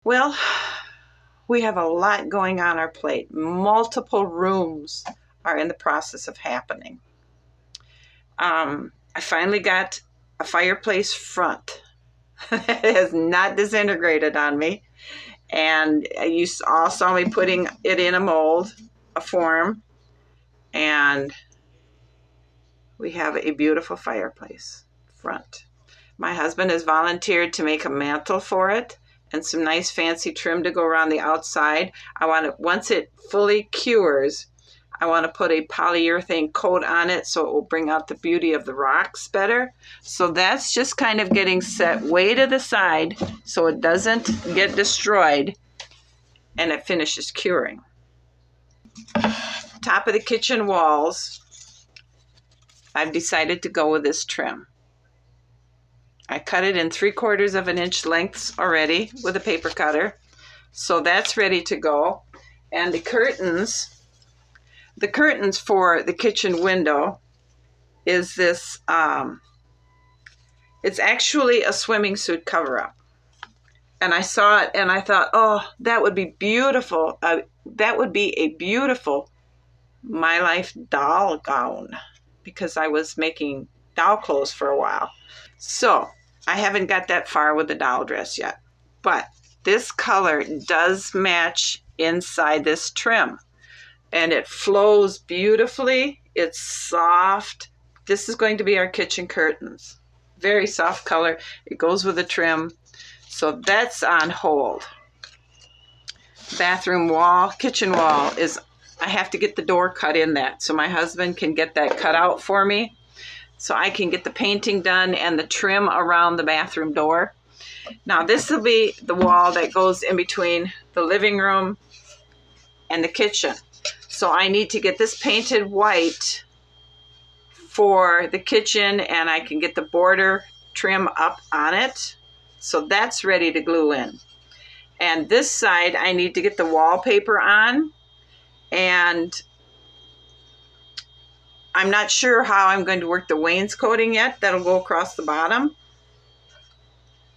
Well, we have a lot going on our plate. Multiple rooms are in the process of happening. I finally got a fireplace front. It has not disintegrated on me. And you all saw me putting it in a mold, a form, and we have a beautiful fireplace front. My husband has volunteered to make a mantle for it and some nice fancy trim to go around the outside. I want to, once it fully cures, I want to put a polyurethane coat on it so it will bring out the beauty of the rocks better. So that's just kind of getting set way to the side so it doesn't get destroyed and it finishes curing. Top of the kitchen walls, I've decided to go with this trim. I cut it in 3/4 of an inch lengths already with a paper cutter. So that's ready to go. And the curtains for the kitchen window is this, it's actually a swimming suit cover-up. And I saw it and I thought, oh, that would be beautiful. That would be a beautiful My Life doll gown, because I was making doll clothes for a while. So I haven't got that far with the doll dress yet, but this color does match inside this trim and it flows beautifully. It's soft. This is going to be our kitchen curtains. Very soft color. It goes with the trim. So that's on hold. Bathroom wall, kitchen wall is, I have to get the door cut in that. So my husband can get that cut out for me so I can get the painting done and the trim around the bathroom door. Now this will be the wall that goes in between the living room and the kitchen. So I need to get this painted white for the kitchen and I can get the border trim up on it. So that's ready to glue in. And this side I need to get the wallpaper on, and I'm not sure how I'm going to work the wainscoting yet. That'll go across the bottom.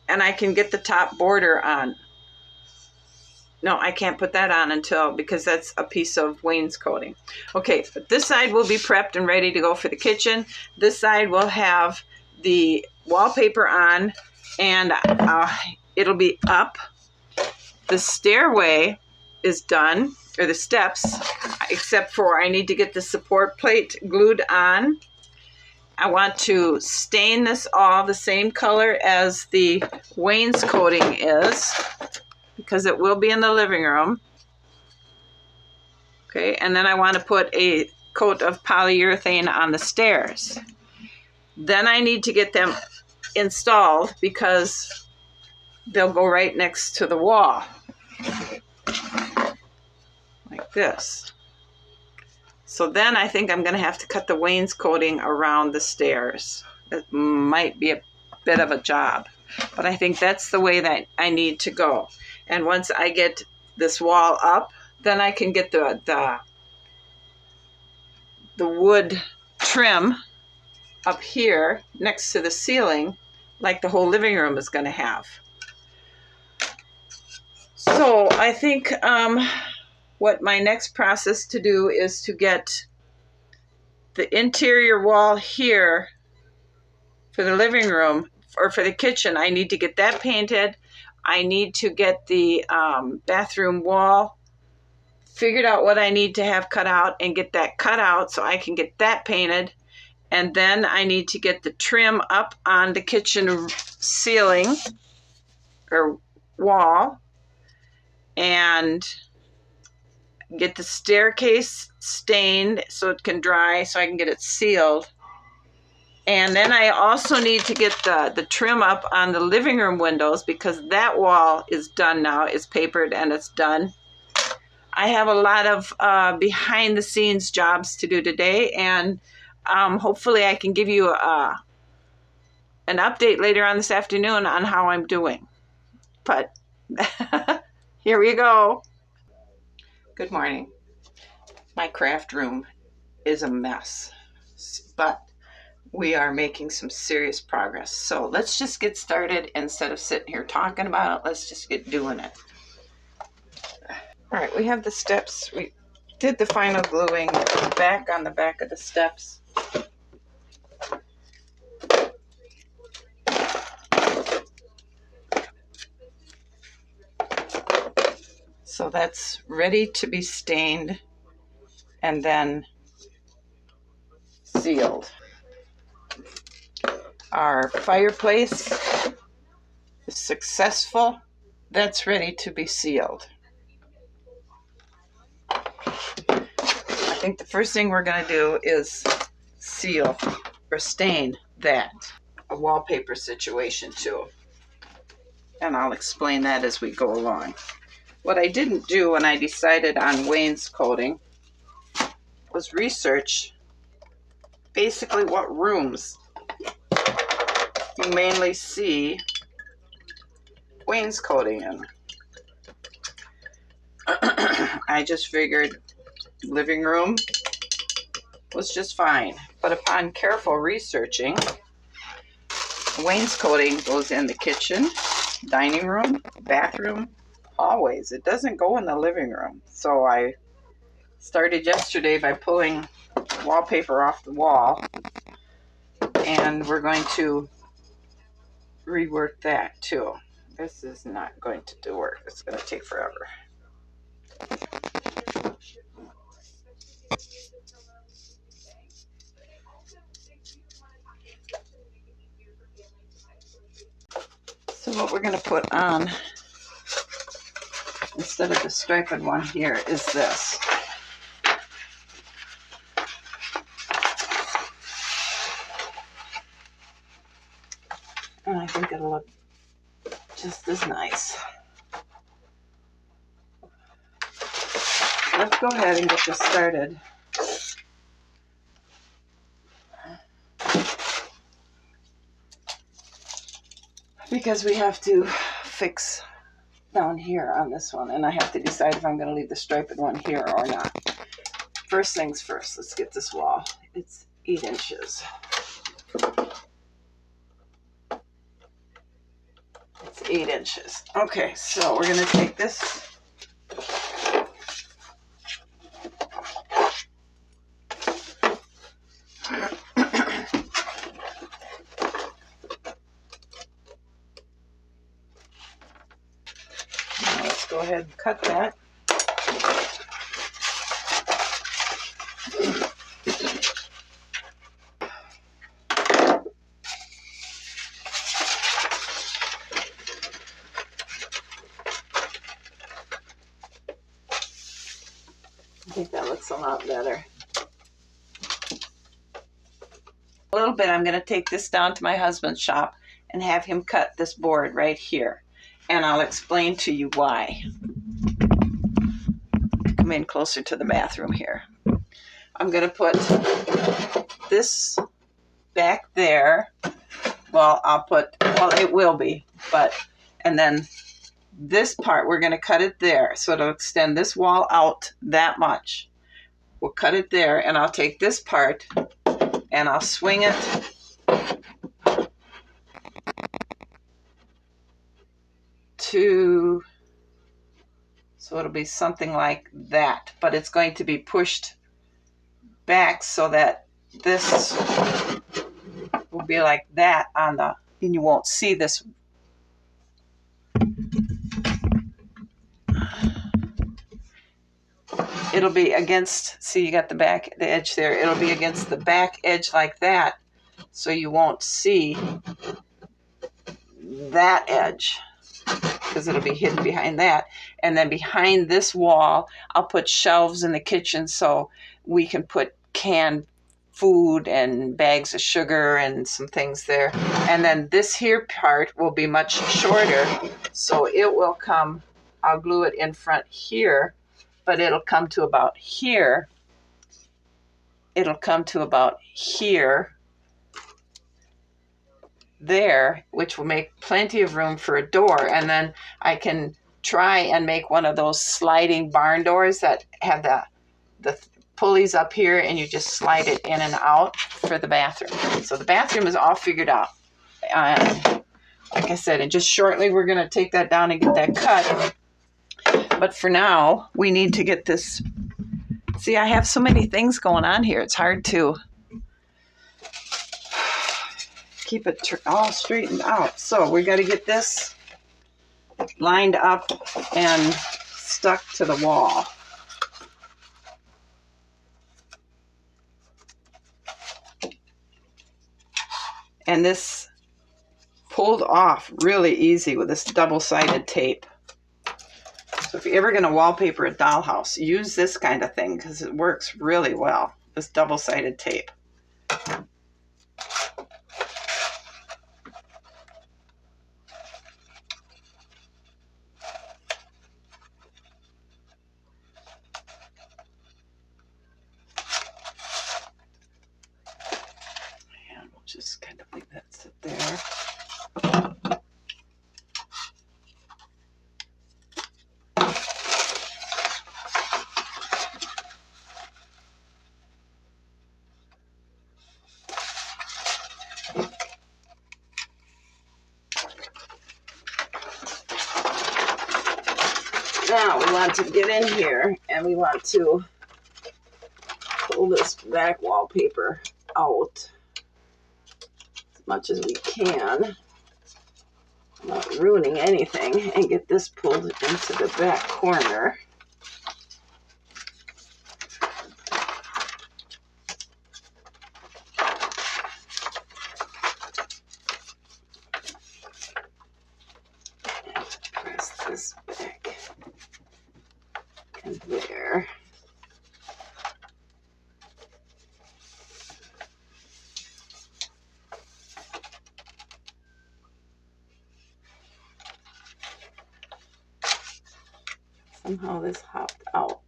And I can get the top border on. No, I can't put that on because that's a piece of wainscoting. Okay, but this side will be prepped and ready to go for the kitchen. This side will have the wallpaper on and it'll be up. The stairway is done, or the steps, except for I need to get the support plate glued on. I want to stain this all the same color as the wainscoting is, because it will be in the living room. Okay, and then I want to put a coat of polyurethane on the stairs. Then I need to get them installed because they'll go right next to the wall. Like this. So then I think I'm going to have to cut the wainscoting around the stairs. It might be a bit of a job, but I think that's the way that I need to go. And once I get this wall up, then I can get the wood trim up here next to the ceiling, like the whole living room is going to have. So I think what my next process to do is to get the interior wall here for the living room, or for the kitchen. I need to get that painted. I need to get the bathroom wall, figured out what I need to have cut out and get that cut out so I can get that painted. And then I need to get the trim up on the kitchen ceiling or wall and get the staircase stained so it can dry, so I can get it sealed. And then I also need to get the trim up on the living room windows, because that wall is done now. It's papered and it's done. I have a lot of behind the scenes jobs to do today, and hopefully I can give you an update later on this afternoon on how I'm doing. But here we go. Good morning. My craft room is a mess, but we are making some serious progress. So let's just get started instead of sitting here talking about it. Let's just get doing it. All right, we have the steps. We did the final gluing back on the back of the steps. So that's ready to be stained and then sealed. Our fireplace is successful. That's ready to be sealed. I think the first thing we're going to do is seal or stain that. A wallpaper situation too. And I'll explain that as we go along. What I didn't do when I decided on wainscoting was research basically what rooms you mainly see wainscoting in. I just figured living room was just fine. But upon careful researching, wainscoting goes in the kitchen, dining room, bathroom, hallways. It doesn't go in the living room. So I started yesterday by pulling wallpaper off the wall, and we're going to rework that too. This is not going to do work. It's going to take forever. So what we're going to put on instead of the striped one here is this. And I think it'll look just as nice. Let's go ahead and get this started. Because we have to fix down here on this one, and I have to decide if I'm going to leave the striped one here or not. First things first, let's get this wall. It's 8 inches. It's 8 inches. Okay, so we're going to take this. Now let's go ahead and cut that. I think that looks a lot better. A little bit, I'm going to take this down to my husband's shop and have him cut this board right here. And I'll explain to you why. Come in closer to the bathroom here. I'm going to put this back there. Well, it will be, and then this part, we're going to cut it there. So it'll extend this wall out that much. We'll cut it there, and I'll take this part and I'll swing it so it'll be something like that, but it's going to be pushed back so that this will be like that and you won't see this. It'll be against, see, you got the edge there. It'll be against the back edge like that, so you won't see that edge because it'll be hidden behind that. And then behind this wall, I'll put shelves in the kitchen so we can put canned food and bags of sugar and some things there. And then this here part will be much shorter, so it will come, I'll glue it in front here, but it'll come to about here. It'll come to about here, there, which will make plenty of room for a door. And then I can try and make one of those sliding barn doors that have the pulleys up here, and you just slide it in and out for the bathroom. So the bathroom is all figured out. Like I said, and just shortly we're going to take that down and get that cut. But for now, we need to get this. See, I have so many things going on here. It's hard to keep it all straightened out. So we got to get this lined up and stuck to the wall. And this pulled off really easy with this double-sided tape. So if you're ever going to wallpaper a dollhouse, use this kind of thing because it works really well, this double-sided tape. And we'll just kind of leave that sit there. Now we want to get in here and we want to pull this back wallpaper out as much as we can, not ruining anything, and get this pulled into the back corner. And press this back and there. Somehow this hopped out.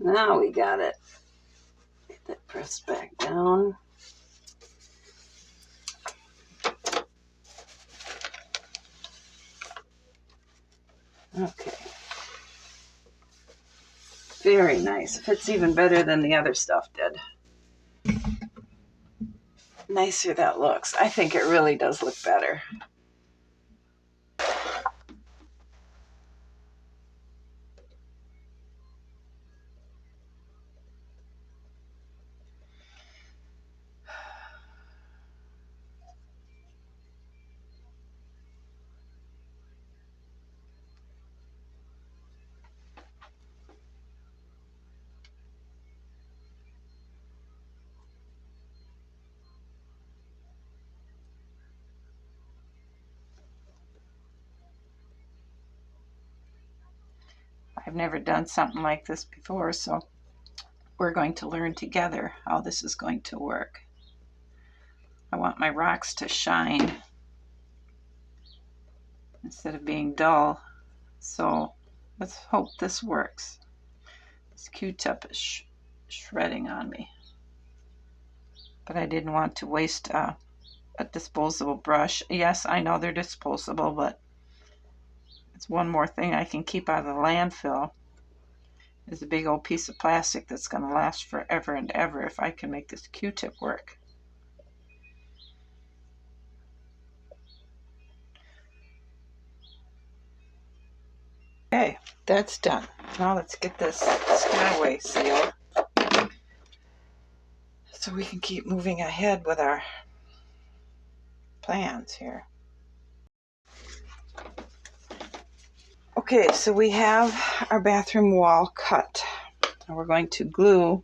Now we got it. Get that pressed back down. Okay. Very nice. Fits even better than the other stuff did. Nicer that looks. I think it really does look better. I've never done something like this before, so we're going to learn together how this is going to work. I want my rocks to shine instead of being dull, so let's hope this works. This Q-tip is shredding on me, but I didn't want to waste a disposable brush. Yes, I know they're disposable, but it's one more thing I can keep out of the landfill. Is a big old piece of plastic that's going to last forever and ever if I can make this Q-tip work. Okay, that's done. Now let's get this stairway sealed so we can keep moving ahead with our plans here. Okay, so we have our bathroom wall cut, and we're going to glue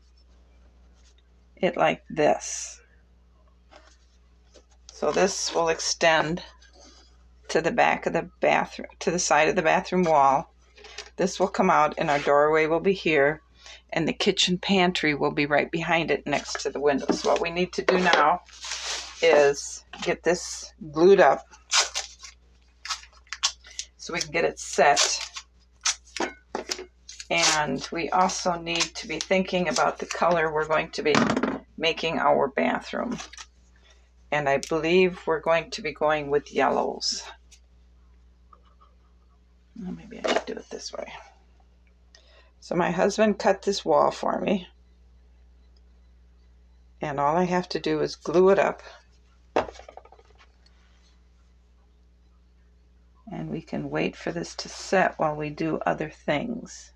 it like this. So this will extend to the back of the bathroom, to the side of the bathroom wall. This will come out and our doorway will be here, and the kitchen pantry will be right behind it next to the window. So what we need to do now is get this glued up so we can get it set. And we also need to be thinking about the color we're going to be making our bathroom. And I believe we're going to be going with yellows. Well, maybe I should do it this way. So my husband cut this wall for me. And all I have to do is glue it up. And we can wait for this to set while we do other things.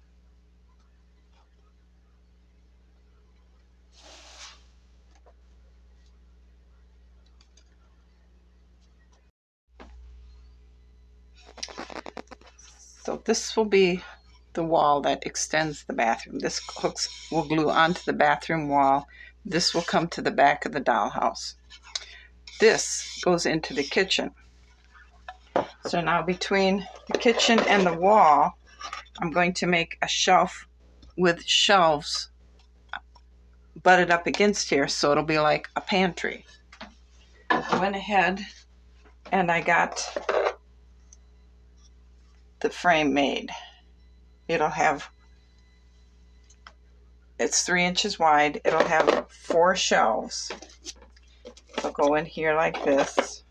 So this will be the wall that extends the bathroom. This hooks will glue onto the bathroom wall. This will come to the back of the dollhouse. This goes into the kitchen. So now between the kitchen and the wall, I'm going to make a shelf with shelves butted up against here, so it'll be like a pantry. I went ahead and I got the frame made. It's 3 inches wide. It'll have 4 shelves. They'll go in here like this,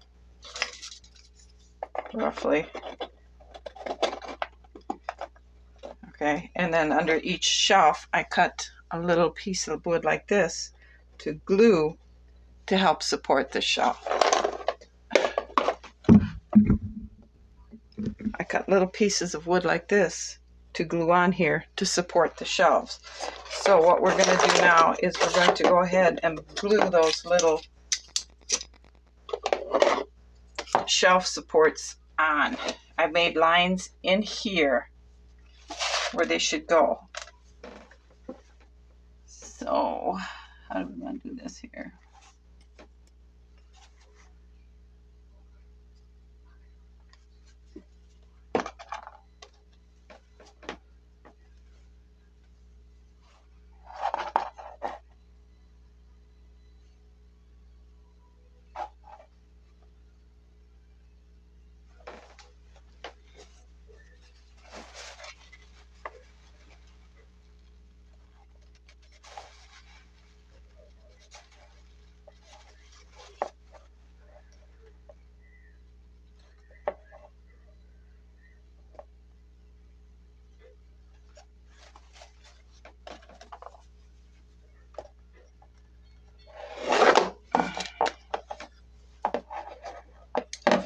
roughly. Okay, and then under each shelf, I cut a little piece of wood like this to glue to help support the shelf. I cut little pieces of wood like this to glue on here to support the shelves. So what we're going to do now is we're going to go ahead and glue those little shelf supports on. I made lines in here where they should go. So how do we want to do this here?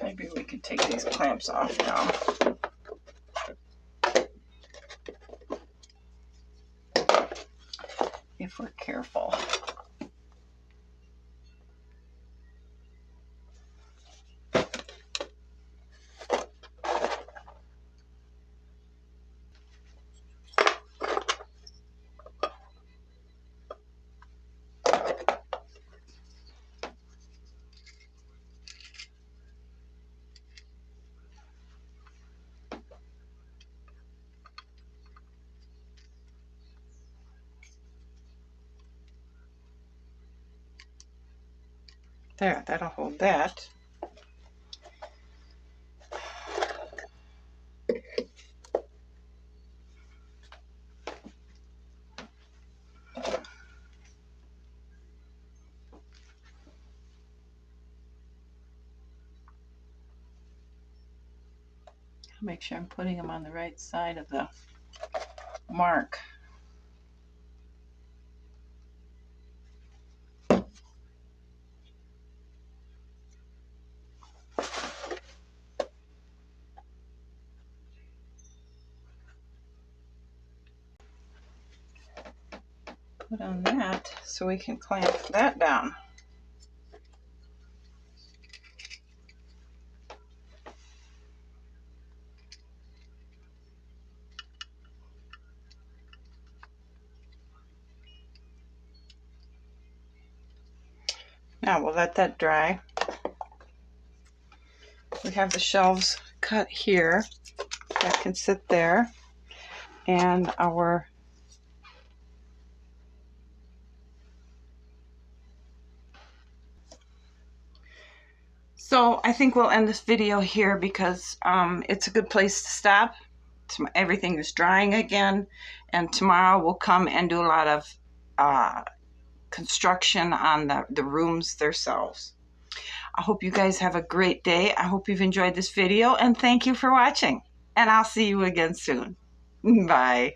Maybe we can take these clamps off now. If we're careful. There, that'll hold that. Make sure I'm putting them on the right side of the mark. Put on that so we can clamp that down. Now we'll let that dry. We have the shelves cut here that can sit there, and our so I think we'll end this video here because it's a good place to stop. Everything is drying again, and tomorrow we'll come and do a lot of construction on the rooms themselves. I hope you guys have a great day. I hope you've enjoyed this video, and thank you for watching. And I'll see you again soon. Bye.